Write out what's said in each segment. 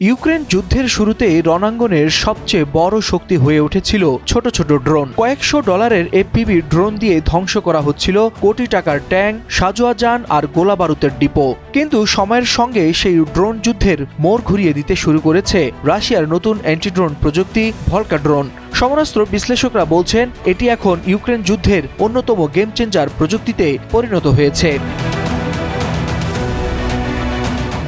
Ukraine যুদ্ধের শুরুতে রণাঙ্গনের সবচেয়ে বড় শক্তি হয়ে উঠেছিল ছোট ছোট ড্রোন। কয়েকশো ডলারের এফপিভি ড্রোন দিয়ে ধ্বংস করা হচ্ছিল কোটি টাকার ট্যাঙ্ক, সাজোয়া যান আর গোলাবারুদের ডিপো। কিন্তু সময়ের সঙ্গে সেই ড্রোন যুদ্ধের মোড় ঘুরিয়ে দিতে শুরু করেছে রাশিয়ার নতুন অ্যান্টি-ড্রোন প্রযুক্তি ভলকা ড্রোন। সমরাস্ত্র বিশ্লেষকরা বলছেন এটি এখন ইউক্রেন যুদ্ধের অন্যতম গেম চেঞ্জার প্রযুক্তিতে পরিণত হয়েছে।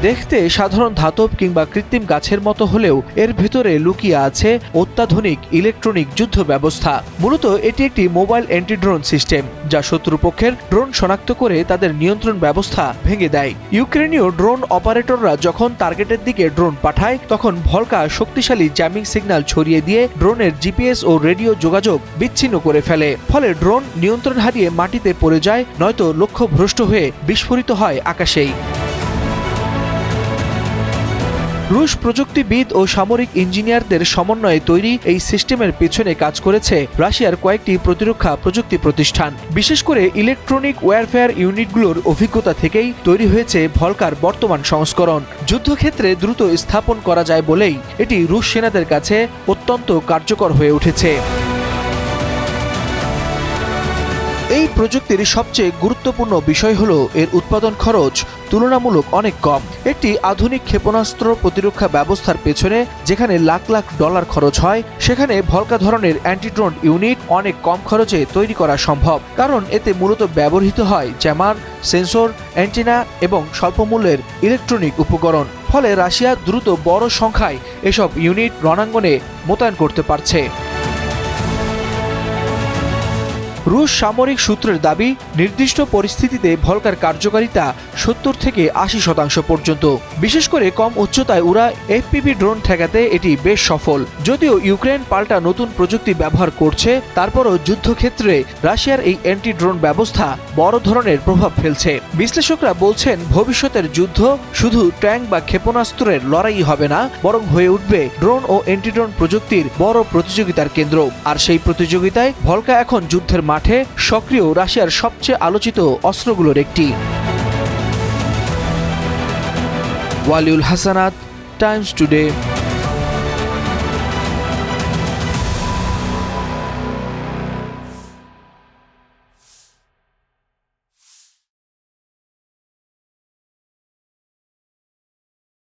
দেখতে সাধারণ ধাতব কিংবা কৃত্রিম গাছের মতো হলেও এর ভেতরে লুকিয়ে আছে অত্যাধুনিক ইলেকট্রনিক যুদ্ধ ব্যবস্থা। মূলত এটি একটি মোবাইল অ্যান্টি-ড্রোন সিস্টেম যা শত্রুপক্ষের ড্রোন শনাক্ত করে তাদের নিয়ন্ত্রণ ব্যবস্থা ভেঙে দেয়। ইউক্রেনীয় ড্রোন অপারেটররা যখন টার্গেটের দিকে ড্রোন পাঠায় তখন ভলকা শক্তিশালী জ্যামিং সিগন্যাল ছড়িয়ে দিয়ে ড্রোনের জিপিএস ও রেডিও যোগাযোগ বিচ্ছিন্ন করে ফেলে। ফলে ড্রোন নিয়ন্ত্রণ হারিয়ে মাটিতে পড়ে যায়, নয়তো লক্ষ্যভ্রষ্ট হয়ে বিস্ফোরিত হয় আকাশেই। রুশ প্রযুক্তিবিদ ও সামরিক ইঞ্জিনিয়ারদের সমন্বয়ে তৈরি এই সিস্টেমের পেছনে কাজ করেছে রাশিয়ার কয়েকটি প্রতিরক্ষা প্রযুক্তি প্রতিষ্ঠান। বিশেষ করে ইলেকট্রনিক ওয়্যারফেয়ার ইউনিটগুলোর অভিজ্ঞতা থেকেই তৈরি হয়েছে ভলকার বর্তমান সংস্করণ। যুদ্ধক্ষেত্রে দ্রুত স্থাপন করা যায় বলেই এটি রুশ সেনাদের কাছে অত্যন্ত কার্যকর হয়ে উঠেছে। এই প্রযুক্তির সবচেয়ে গুরুত্বপূর্ণ বিষয় হলো এর উৎপাদন খরচ তুলনামূলক অনেক কম। একটি আধুনিক ক্ষেপণাস্ত্র প্রতিরক্ষা ব্যবস্থার পেছনে যেখানে লাখ লাখ ডলার খরচ হয়, সেখানে ভলকা ধরনের অ্যান্টি-ড্রোন ইউনিট অনেক কম খরচে তৈরি করা সম্ভব। কারণ এতে মূলত ব্যবহৃত হয় জ্যামার, সেন্সর, অ্যান্টেনা এবং স্বল্পমূল্যের ইলেকট্রনিক উপকরণ। ফলে রাশিয়া দ্রুত বড় সংখ্যায় এসব ইউনিট রণাঙ্গনে মোতায়েন করতে পারছে। রুশ সামরিক সূত্রের দাবি, নির্দিষ্ট পরিস্থিতিতে ভলকার কার্যকারিতা 70 থেকে 80% পর্যন্ত। বিশেষ করে কম উচ্চতায় উড়া এফপিভি ড্রোন ঠেকাতে এটি বেশ সফল। যদিও ইউক্রেন পাল্টা নতুন প্রযুক্তি ব্যবহার করছে, তারপরও যুদ্ধক্ষেত্রে রাশিয়ার এই অ্যান্টি ড্রোন ব্যবস্থা বড় ধরনের প্রভাব ফেলছে। বিশ্লেষকরা বলছেন ভবিষ্যতের যুদ্ধ শুধু ট্যাঙ্ক বা ক্ষেপণাস্ত্রের লড়াই হবে না, বরং হয়ে উঠবে ড্রোন ও অ্যান্টি-ড্রোন প্রযুক্তির বড় প্রতিযোগিতার কেন্দ্র। আর সেই প্রতিযোগিতায় ভলকা এখন যুদ্ধের মাঠে সক্রিয় রাশিয়ার সবচেয়ে আলোচিত অস্ত্রগুলোর একটি। Waliul Hasnat, Times today.